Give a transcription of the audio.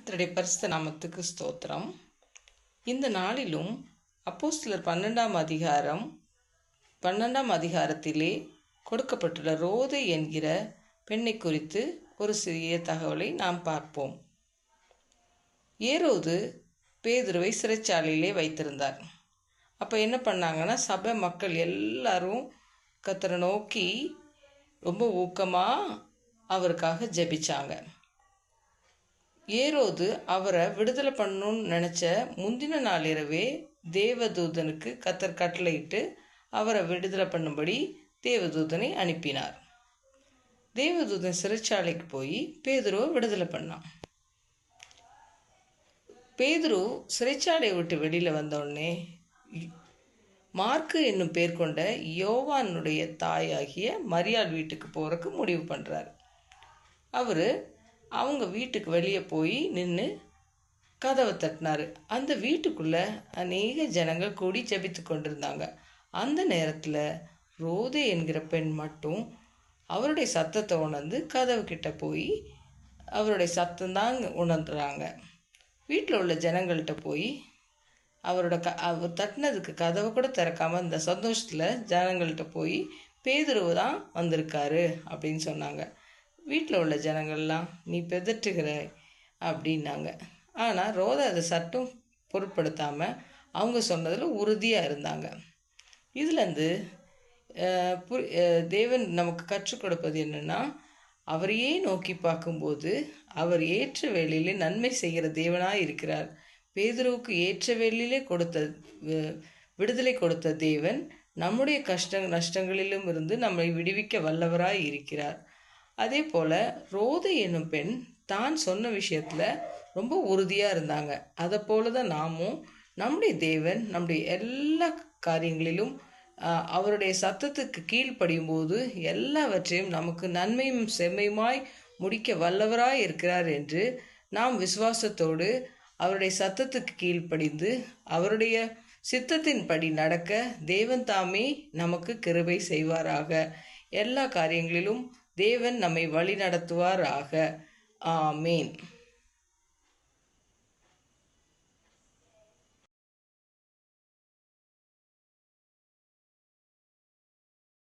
கர்த்தருடைய பரிசுத்த நாமத்துக்கு ஸ்தோத்திரம். இந்த நாளிலும் அப்போஸ்தலர் 12ஆம் அதிகாரத்திலே கொடுக்கப்பட்டுள்ள ரோதை என்கிற பெண்ணை குறித்து ஒரு சிறிய தகவலை நாம் பார்ப்போம். ஏரோது பேதுருவை சிறைச்சாலையிலே வைத்திருந்தார். அப்போ என்ன பண்ணாங்கன்னா, சபை மக்கள் எல்லாரும் கர்த்தரை நோக்கி ரொம்ப ஊக்கமாக அவருக்காக ஜெபிச்சாங்க. ஏரோது அவரை விடுதலை பண்ணணும்னு நினச்ச முந்தின நாள் இரவே தேவதூதனுக்கு கர்த்தர் கட்டளையிட்டு அவரை விடுதலை பண்ணும்படி தேவதூதனை அனுப்பினார். தேவதூதன் சிறைச்சாலைக்கு போய் பேதுருவை விடுதலை பண்ணான். பேதுரு சிறைச்சாலையை விட்டு வெளியில் வந்தோடனே மார்க்கு என்னும் பேர் கொண்ட யோவானுடைய தாயாகிய மரியாள் வீட்டுக்கு போகிறதுக்கு முடிவு பண்ணுறார். அவர் அவங்க வீட்டுக்கு வெளியே போய் நின்று கதவை தட்டினார். அந்த வீட்டுக்குள்ளே அநேக ஜனங்கள் கூடி ஜெபித்து கொண்டிருந்தாங்க. அந்த நேரத்தில் ரோதை என்கிற பெண் மட்டும் அவருடைய சத்தத்தை உணர்ந்து கதவு கிட்ட போய் அவருடைய சத்தம்தான் உணர்ந்துறாங்க. வீட்டில் உள்ள ஜனங்கள்கிட்ட போய் அவர் தட்டினதுக்கு கதவை கூட திறக்காமல் இந்த சந்தோஷத்தில் ஜனங்கள்கிட்ட போய் பேதுருவு தான் வந்திருக்காரு அப்படின்னு சொன்னாங்க. வீட்டில் உள்ள ஜனங்கள்லாம் நீ பெதட்டுகிற அப்படின்னாங்க. ஆனால் ரோதை அதை சட்டும் பொருட்படுத்தாமல் அவங்க சொன்னதில் உறுதியாக இருந்தாங்க. இதுலேருந்து தேவன் நமக்கு கற்றுக் கொடுப்பது என்னென்னா, அவரையே நோக்கி பார்க்கும்போது அவர் ஏற்ற வேளையிலே நன்மை செய்கிற தேவனாக இருக்கிறார். பேதுருவுக்கு ஏற்ற வேளையிலே விடுதலை கொடுத்த தேவன் நம்முடைய நஷ்டங்களிலும் இருந்து நம்மை விடுவிக்க வல்லவராய் இருக்கிறார். அதே போல் ரோதை என்னும் பெண் தான் சொன்ன விஷயத்தில் ரொம்ப உறுதியாக இருந்தாங்க. அதை போல தான் நாமும் நம்முடைய தேவன் நம்முடைய எல்லா காரியங்களிலும் அவருடைய சத்தத்துக்கு கீழ்ப்படியும் போது எல்லாவற்றையும் நமக்கு நன்மையும் செம்மையுமாய் முடிக்க வல்லவராய் இருக்கிறார் என்று நாம் விசுவாசத்தோடு அவருடைய சத்தத்துக்கு கீழ்ப்படிந்து அவருடைய சித்தத்தின்படி நடக்க தேவன் தாமே நமக்கு கிருபை செய்வாராக. எல்லா காரியங்களிலும் தேவன் நம்மை வழி நடத்துவாராக. ஆமேன்.